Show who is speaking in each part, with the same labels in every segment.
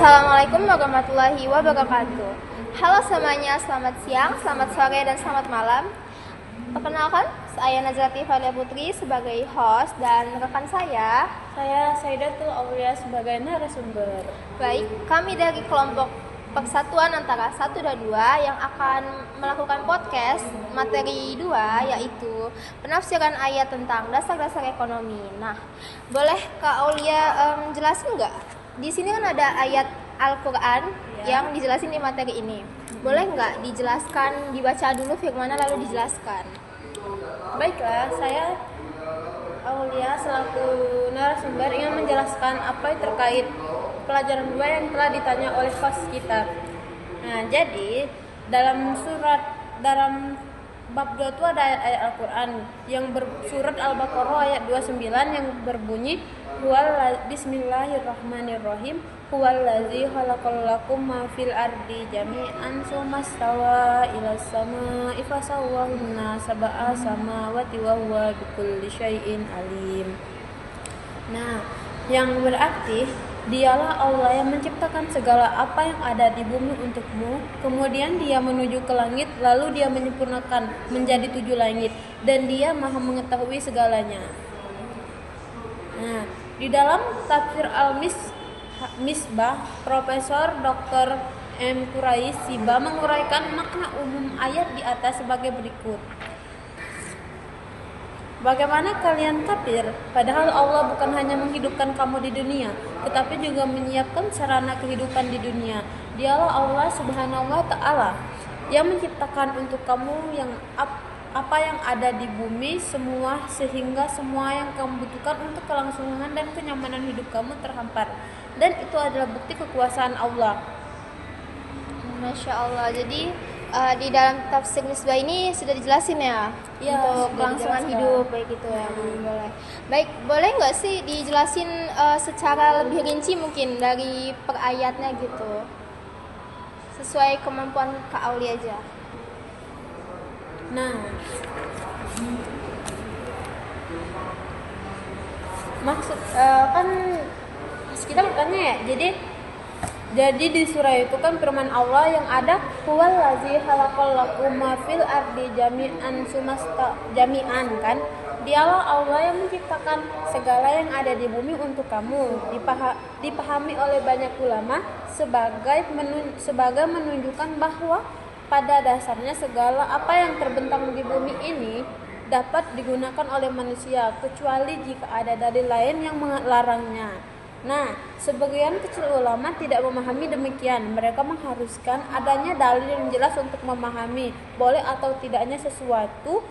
Speaker 1: Assalamualaikum warahmatullahi wabarakatuh. Halo semuanya, selamat siang, selamat sore, dan selamat malam. Perkenalkan, saya Nazrati Falia Putri sebagai host dan rekan saya
Speaker 2: Saidatul Aulia sebagai narasumber.
Speaker 1: Baik, kami dari kelompok Persatuan antara 1 dan 2 yang akan melakukan podcast materi 2, yaitu penafsiran ayat tentang dasar-dasar ekonomi. Nah, boleh Kak Aulia jelasin nggak? Di sini kan ada ayat Al-Quran yang dijelasin di materi ini. Boleh nggak dijelaskan, dibaca dulu firmannya lalu dijelaskan?
Speaker 2: Baiklah, saya Aulia selaku narasumber ingin menjelaskan apa yang terkait pelajaran 2 yang telah ditanya oleh host kita. Nah, jadi dalam bab 2 itu ada ayat Al-Quran yang surat Al-Baqarah ayat 29 yang berbunyi Bismillahirrahmanirrahim huwallazi khalaqal lakum ma fil ardi jami'an tsumastawa ilas samaa'i fasawwahunna sab'a samawati wa huwa bikulli syai'in alim. Nah, yang berarti dialah Allah yang menciptakan segala apa yang ada di bumi untukmu, kemudian dia menuju ke langit, lalu dia menyempurnakan menjadi 7 langit, dan dia maha mengetahui segalanya. Nah, di dalam tafsir Al-Misbah, Profesor Dr. M. Quraish Siba menguraikan makna umum ayat di atas sebagai berikut. Bagaimana kalian kafir, padahal Allah bukan hanya menghidupkan kamu di dunia, tetapi juga menyiapkan sarana kehidupan di dunia. Dialah Allah Subhanahu wa Ta'ala yang menciptakan untuk kamu apa yang ada di bumi semua, sehingga semua yang kamu butuhkan untuk kelangsungan dan kenyamanan hidup kamu terhampar, dan itu adalah bukti kekuasaan Allah.
Speaker 1: Masya Allah. Jadi di dalam tafsir Misbah ini sudah dijelasin ya, untuk kelangsungan hidup baik itu ya. Boleh. Baik, boleh nggak sih dijelasin secara lebih rinci mungkin dari per ayatnya gitu, sesuai kemampuan Kak Auli aja.
Speaker 2: Nah, maksud kan kita bertanya ya, jadi di surah itu kan firman Allah yang ada huwallazi khalaqal lakum ma fil ardi jami'an kan. Dialah Allah yang menciptakan segala yang ada di bumi untuk kamu. Dipahami oleh banyak ulama sebagai menunjukkan bahwa pada dasarnya segala apa yang terbentang di bumi ini dapat digunakan oleh manusia, kecuali jika ada dalil lain yang melarangnya. Nah, sebagian kecil ulama tidak memahami demikian. Mereka mengharuskan adanya dalil yang jelas untuk memahami boleh atau tidaknya sesuatu.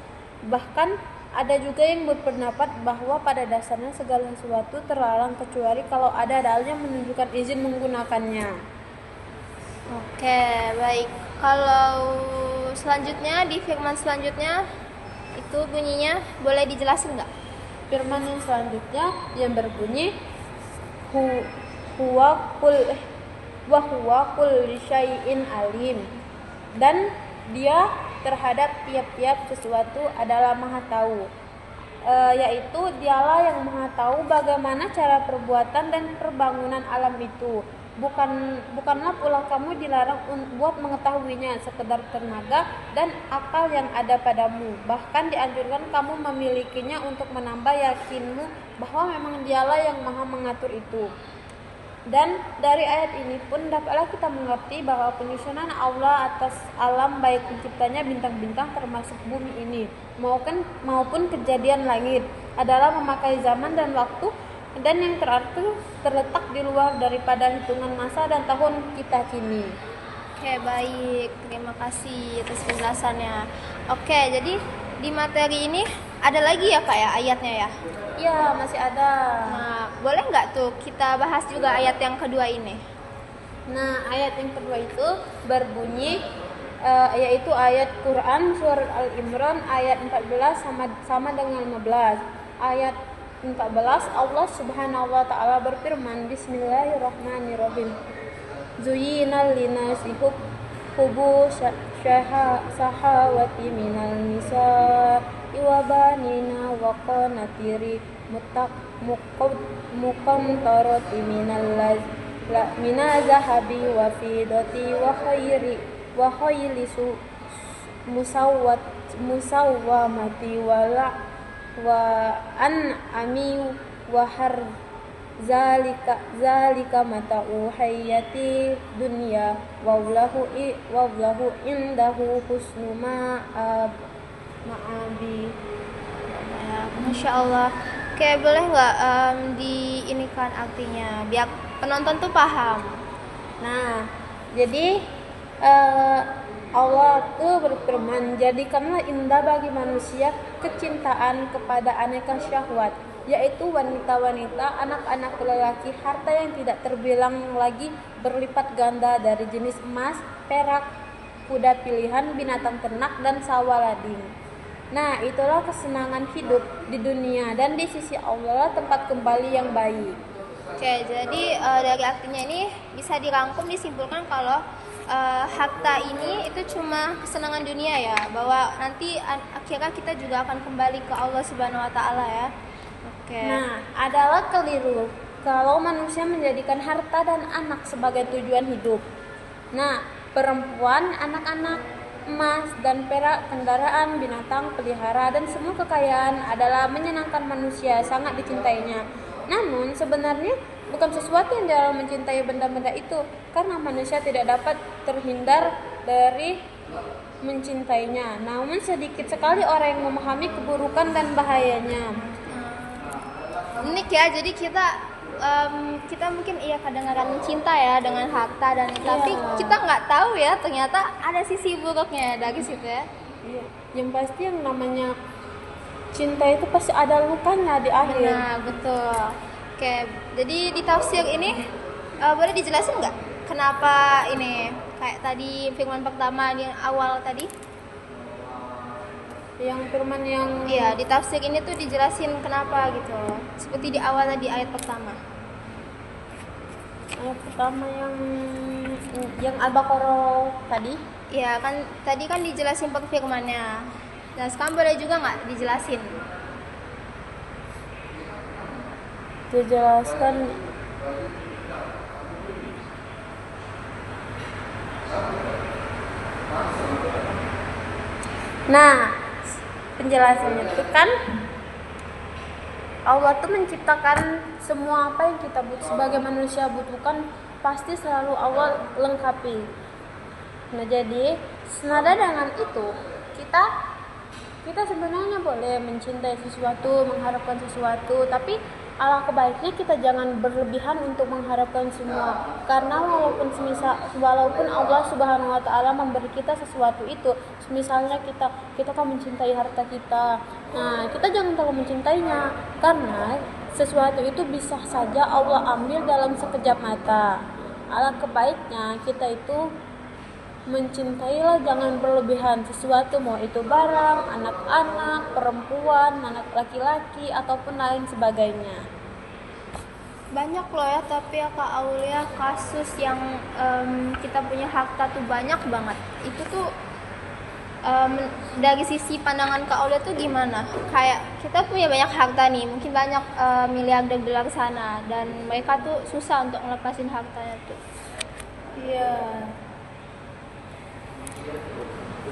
Speaker 2: Bahkan ada juga yang berpendapat bahwa pada dasarnya segala sesuatu terlarang kecuali kalau ada dalil yang menunjukkan izin menggunakannya.
Speaker 1: Oke, baik. Kalau selanjutnya di firman selanjutnya itu bunyinya boleh dijelasin nggak?
Speaker 2: Firman yang selanjutnya yang berbunyi huwa kulli syai'in alim, dan dia terhadap tiap-tiap sesuatu adalah maha tahu, yaitu dialah yang maha tahu bagaimana cara perbuatan dan perbangunan alam itu. Bukanlah pula kamu dilarang buat mengetahuinya, sekedar tenaga dan akal yang ada padamu. Bahkan dianjurkan kamu memilikinya untuk menambah yakinmu bahwa memang dialah yang maha mengatur itu. Dan dari ayat ini pun dapatlah kita mengerti bahwa penyusunan Allah atas alam, baik penciptanya bintang-bintang termasuk bumi ini maupun kejadian langit, adalah memakai zaman dan waktu, dan yang terletak di luar daripada hitungan masa dan tahun kita kini.
Speaker 1: Oke, baik. Terima kasih atas penjelasannya. Oke, jadi di materi ini ada lagi ya Kak ya ayatnya ya?
Speaker 2: Iya, masih ada.
Speaker 1: Nah, boleh nggak tuh kita bahas juga ayat yang kedua ini?
Speaker 2: Nah, ayat yang kedua itu berbunyi yaitu ayat Quran surat Al-Imran ayat 14 sama dengan 15. Ayat 14 Allah Subhanahu wa Ta'ala berfirman, Bismillahirrahmanirrahim. Zuyyina linasi hubbu syahawati minal nisa'i wa banina wa qanatiri muqantarati la mina zahabi wa fidati wa khayli musawwat musawwamati wa an ami wa har zalika mata'u hayati dunya wallahu indahu husnu ma'abi.
Speaker 1: Ya, Masya Allah. Kayak boleh nggak diinikan artinya biar penonton tuh paham.
Speaker 2: Nah, jadi Allah tuh berfirman, jadikanlah indah bagi manusia kecintaan kepada aneka syahwat, yaitu wanita-wanita, anak-anak lelaki, harta yang tidak terbilang lagi berlipat ganda dari jenis emas, perak, kuda pilihan, binatang ternak, dan sawaladin. Nah, itulah kesenangan hidup di dunia dan di sisi Allah tempat kembali yang baik.
Speaker 1: Oke, jadi dari artinya ini bisa dirangkum disimpulkan kalau harta ini itu cuma kesenangan dunia ya, bahwa nanti akhirnya kita juga akan kembali ke Allah Subhanahu wa taala ya. Oke.
Speaker 2: Nah, adalah keliru kalau manusia menjadikan harta dan anak sebagai tujuan hidup. Nah, perempuan, anak-anak, emas dan perak, kendaraan, binatang, pelihara, dan semua kekayaan adalah menyenangkan manusia, sangat dicintainya. Namun sebenarnya bukan sesuatu yang dalam mencintai benda-benda itu, karena manusia tidak dapat terhindar dari mencintainya. Namun sedikit sekali orang yang memahami keburukan dan bahayanya.
Speaker 1: Unik ya, jadi kita mungkin kadang-kadang cinta ya dengan harta dan tapi kita nggak tahu ya ternyata ada sisi buruknya dari situ ya.
Speaker 2: Iya. Yang pasti yang namanya cinta itu pasti ada lukanya di akhir.
Speaker 1: Nah, betul. Oke, jadi di tafsir ini boleh dijelasin nggak kenapa ini kayak tadi firman pertama di awal tadi?
Speaker 2: Yang firman yang
Speaker 1: Iya, di tafsir ini tuh dijelasin kenapa gitu. Seperti di awal tadi ayat pertama.
Speaker 2: Ayat pertama yang Al-Baqarah tadi.
Speaker 1: Iya, kan tadi kan dijelasin per firmannya. Nah, sekarang boleh juga nggak dijelasin?
Speaker 2: Dijelaskan nah, penjelasannya itu kan Allah tuh menciptakan semua apa yang kita sebagai manusia butuhkan, pasti selalu Allah lengkapi. Nah, jadi senada dengan itu kita sebenarnya boleh mencintai sesuatu, mengharapkan sesuatu, tapi alangkah baiknya kita jangan berlebihan untuk mengharapkan semua. Karena walaupun Allah Subhanahu wa taala memberi kita sesuatu itu, misalnya kita kan mencintai harta kita. Nah, kita jangan terlalu mencintainya, karena sesuatu itu bisa saja Allah ambil dalam sekejap mata. Alangkah baiknya kita itu mencintailah, jangan berlebihan sesuatu, mau itu barang, anak-anak, perempuan, anak laki-laki ataupun lain sebagainya.
Speaker 1: Banyak loh ya, tapi ya Kak Aulia, kasus yang kita punya harta tuh banyak banget. Itu tuh dari sisi pandangan Kak Aulia tuh gimana? Kayak kita punya banyak harta nih, mungkin banyak miliarder di luar sana, dan mereka tuh susah untuk ngelepasin hartanya tuh.
Speaker 2: Iya.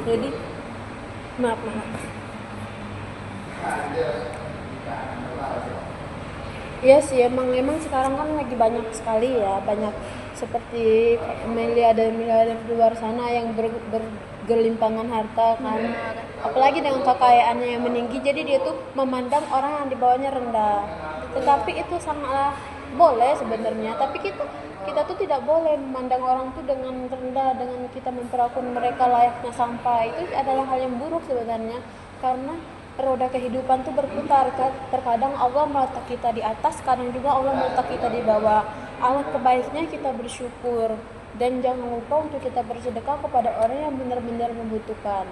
Speaker 2: Jadi maaf. Iya sih, emang sekarang kan lagi banyak sekali ya, banyak seperti miliarder di luar sana yang bergelimpangan harta kan. Apalagi dengan kekayaannya yang meninggi, jadi dia tuh memandang orang yang di bawahnya rendah. Tetapi itu sangatlah boleh sebenarnya, tapi kita tuh tidak boleh memandang orang tuh dengan rendah, dengan kita memperlakukan mereka layaknya sampah. Itu adalah hal yang buruk sebenarnya, karena roda kehidupan tuh berputar. Terkadang Allah meletak kita di atas, kadang juga Allah meletak kita di bawah. Alangkah baiknya kita bersyukur dan jangan lupa untuk kita bersedekah kepada orang yang benar-benar membutuhkan.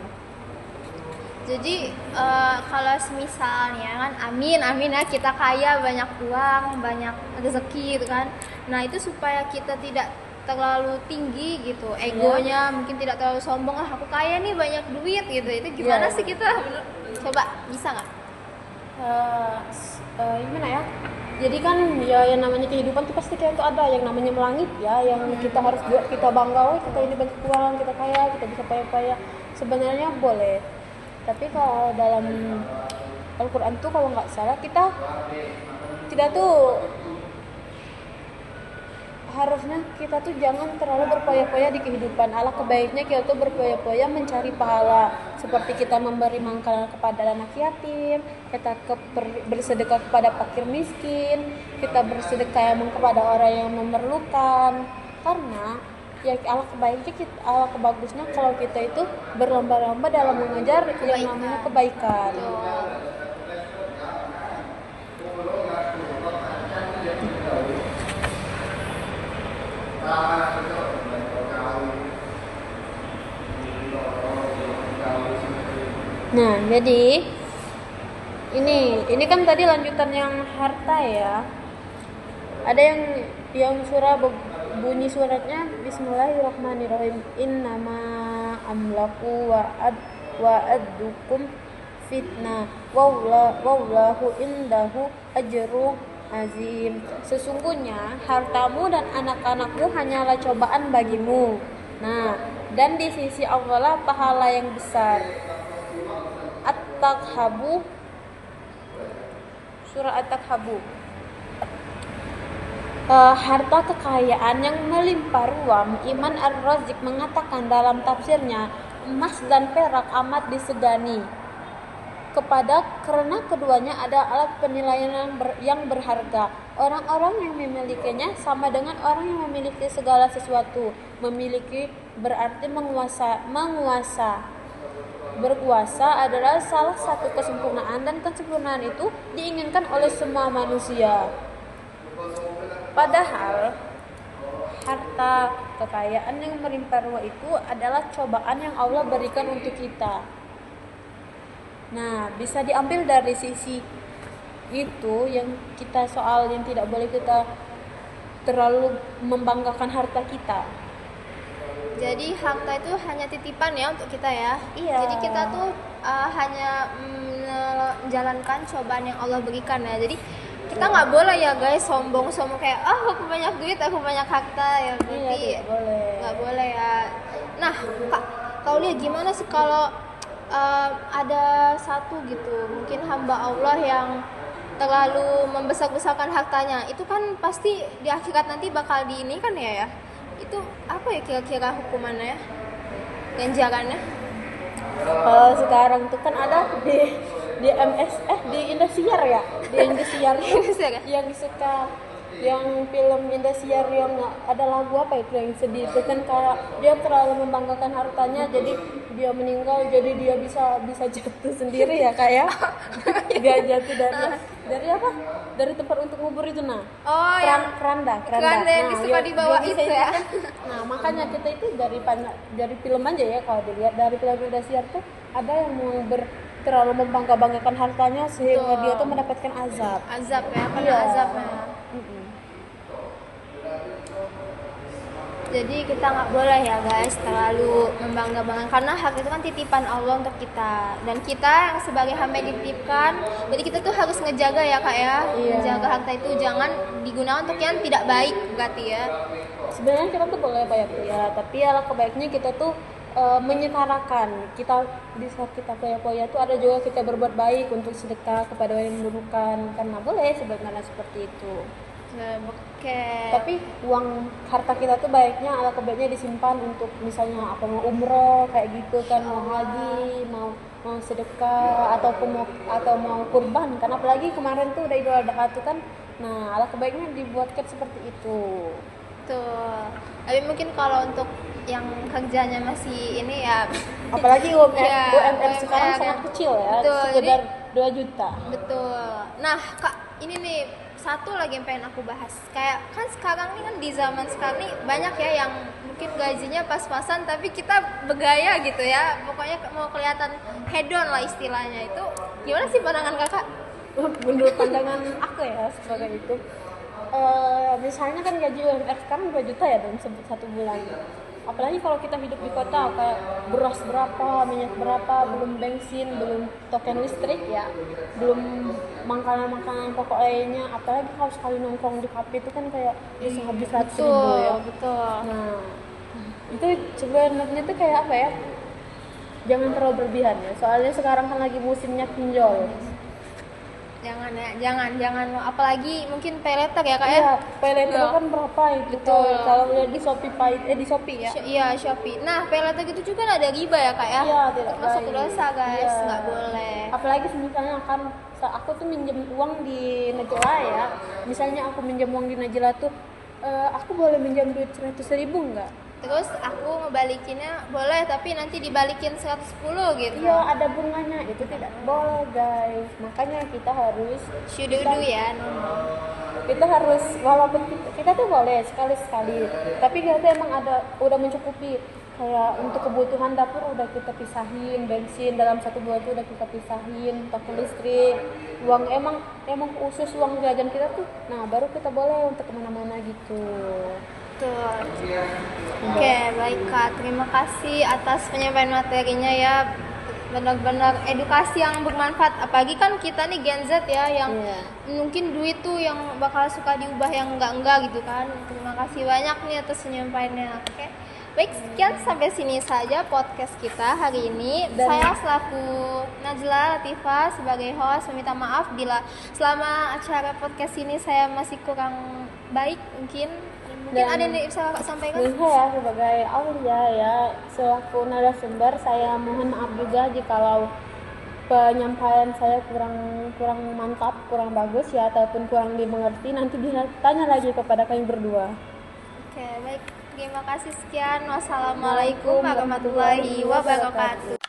Speaker 1: Jadi kalau misalnya kan amin ya, kita kaya, banyak uang, banyak rezeki gitu kan. Nah, itu supaya kita tidak terlalu tinggi gitu egonya, mungkin tidak terlalu sombong, aku kaya nih, banyak duit gitu. Itu gimana sih kita? Coba bisa nggak?
Speaker 2: Gimana ya? Jadi kan ya yang namanya kehidupan tuh pasti kayak tuh ada yang namanya melangit ya, yang kita harus buat kita bangga, oh kita ini banyak uang, kita kaya, kita bisa paya-paya. Sebenarnya boleh. Tapi kalau dalam Al-Quran tuh kalau nggak salah kita tuh harusnya kita tuh jangan terlalu berpoya-poya di kehidupan. Alangkah baiknya kita tuh berpoya-poya mencari pahala, seperti kita memberi makanan kepada anak yatim, kita bersedekah kepada fakir miskin, kita bersedekah emang kepada orang yang memerlukan. Karena ya alangkah bagusnya kalau kita itu berlomba-lomba dalam mengejar yang namanya kebaikan. Nah, jadi ini kan tadi lanjutan yang harta ya. Ada yang surah bunyi suratnya Bismillahirrahmanirrahim. Innama amlaku wa addukum fitnah wallahu indahu ajru azim. Sesungguhnya hartamu dan anak-anakmu hanyalah cobaan bagimu. Nah, dan di sisi Allah lah pahala yang besar. At-Takhabu, surah At-Takhabu. Harta kekayaan yang melimpah ruang. Iman Ar-Razik mengatakan dalam tafsirnya, emas dan perak amat disegani karena keduanya ada alat penilaian yang berharga. Orang-orang yang memilikinya sama dengan orang yang memiliki segala sesuatu. Memiliki berarti menguasa. Berkuasa adalah salah satu kesempurnaan, dan kesempurnaan itu diinginkan oleh semua manusia. Padahal harta kekayaan yang melimpah ruah itu adalah cobaan yang Allah berikan untuk kita. Nah, bisa diambil dari sisi itu yang kita soal yang tidak boleh kita terlalu membanggakan harta kita.
Speaker 1: Jadi harta itu hanya titipan ya untuk kita ya.
Speaker 2: Iya.
Speaker 1: Jadi kita tuh hanya menjalankan cobaan yang Allah berikan ya. Jadi kita nggak boleh ya guys sombong kayak aku banyak duit, aku banyak harta ya. Berarti nggak boleh ya. Nah Kak, kau lihat gimana sih kalau ada satu gitu mungkin hamba Allah yang terlalu membesar-besarkan hartanya, itu kan pasti di akhirat nanti bakal di ini kan ya. Itu apa ya kira-kira hukumannya ya, ganjarannya?
Speaker 2: Kalau sekarang tuh kan ada di di Indosiar ya, di Indosiar yang suka yang film Indosiar yang ada lagu apa itu yang sedih itu kan, kayak dia terlalu membanggakan hartanya, jadi dia meninggal, jadi dia bisa jatuh sendiri ya kayak dia jatuh dari apa, dari tempat untuk ngubur itu. Nah keranda
Speaker 1: yang suka dibawa itu ya.
Speaker 2: Nah makanya kita itu dari film aja ya, kalau dilihat dari film Indosiar tuh ada yang mau terlalu membanggakan hartanya sehingga dia tuh mendapatkan azab
Speaker 1: ya, karena azabnya. Jadi kita nggak boleh ya guys terlalu membanggakan, karena hak itu kan titipan Allah untuk kita, dan kita yang sebagai hamba yang dititipkan, jadi kita tuh harus ngejaga ya Kak ya. Menjaga harta itu jangan digunakan untuk yang tidak baik berarti ya.
Speaker 2: Sebenarnya kita tuh boleh poya-poya, tapi alangkah baiknya kita tuh menyetarakan. Kita di saat kita poya-poya tuh ada juga kita berbuat baik untuk sedekah kepada orang yang membutuhkan, karena boleh sebenarnya seperti itu. Tapi uang harta kita tuh baiknya alangkah baiknya disimpan untuk misalnya apa, mau umroh kayak gitu kan, mau haji, mau sedekah atau mau kurban, karena apalagi kemarin tuh udah Idul Adha tuh kan. Nah alangkah baiknya dibuatkan seperti itu
Speaker 1: tuh. Tapi mungkin kalau untuk yang kerjanya masih ini ya,
Speaker 2: apalagi UMR sekarang sangat kecil ya, sekedar 2 juta.
Speaker 1: Betul. Nah Kak, ini nih satu lagi yang pengen aku bahas. Kayak kan sekarang nih kan di zaman sekarang nih banyak ya yang mungkin gajinya pas-pasan tapi kita bergaya gitu ya. Pokoknya mau kelihatan hedon lah istilahnya. Itu gimana sih pandangan Kakak?
Speaker 2: Menurut pandangan aku ya sebagai itu, misalnya kan gaji UMR sekarang 2 juta ya dalam satu bulan. apalagi kalau kita hidup di kota, kayak beras berapa, minyak berapa, belum bensin, belum token listrik ya, belum makanan-makanan pokok lainnya, apalagi kalau sekali nongkrong di kafe itu kan kayak bisa habis 100.000 ya.
Speaker 1: Betul.
Speaker 2: Nah, itu sebenarnya tuh kayak apa ya, jangan terlalu berlebihan ya, soalnya sekarang kan lagi musimnya pinjol.
Speaker 1: Jangan apalagi mungkin pay letter ya kak ya.
Speaker 2: Iya, pay letter kan berapa itu?
Speaker 1: Betul.
Speaker 2: Kalau lihat di Shopee di Shopee ya.
Speaker 1: Iya, Shopee. Nah, pay letter gitu juga ada riba ya kak ya.
Speaker 2: Iya, tidak
Speaker 1: masuk
Speaker 2: baik.
Speaker 1: dosa guys,
Speaker 2: Iya.
Speaker 1: nggak boleh.
Speaker 2: Apalagi misalnya kan aku tuh minjem uang di Najla ya. Misalnya aku minjem uang di Najla tuh, aku boleh minjam duit 100.000 nggak?
Speaker 1: Terus aku ngebalikinnya boleh, tapi nanti dibalikin 110 gitu.
Speaker 2: Iya, ada bunganya. Itu tidak boleh guys. Makanya kita harus
Speaker 1: Syududu ya.
Speaker 2: kita harus, walaupun kita tuh boleh sekali-sekali, tapi kita tuh emang udah mencukupi. Kayak untuk kebutuhan dapur udah kita pisahin, bensin dalam 1 bulan tuh udah kita pisahin, token listrik, uang emang khusus uang jajan kita tuh. Nah, baru kita boleh untuk kemana-mana gitu.
Speaker 1: Betul. Oke, baik kak. Terima kasih atas penyampaian materinya ya. Benar-benar edukasi yang bermanfaat. Apalagi kan kita nih Gen Z ya, yang mungkin duit tuh yang bakal suka diubah yang enggak gitu kan. Terima kasih banyak nih atas penyampaiannya. Oke. Baik, sekian sampai sini saja podcast kita hari ini. Saya selaku Najla Latifah sebagai host meminta maaf bila selama acara podcast ini saya masih kurang baik mungkin ada yang bisa Kak sampaikan?
Speaker 2: Dan saya sebagai Aulia ya, selaku narasumber, saya mohon maaf juga jikalau penyampaian saya kurang mantap, kurang bagus ya, ataupun kurang dimengerti. Nanti bisa tanya lagi kepada kami berdua.
Speaker 1: Oke, baik. Terima kasih sekian. Wassalamualaikum warahmatullahi wabarakatuh.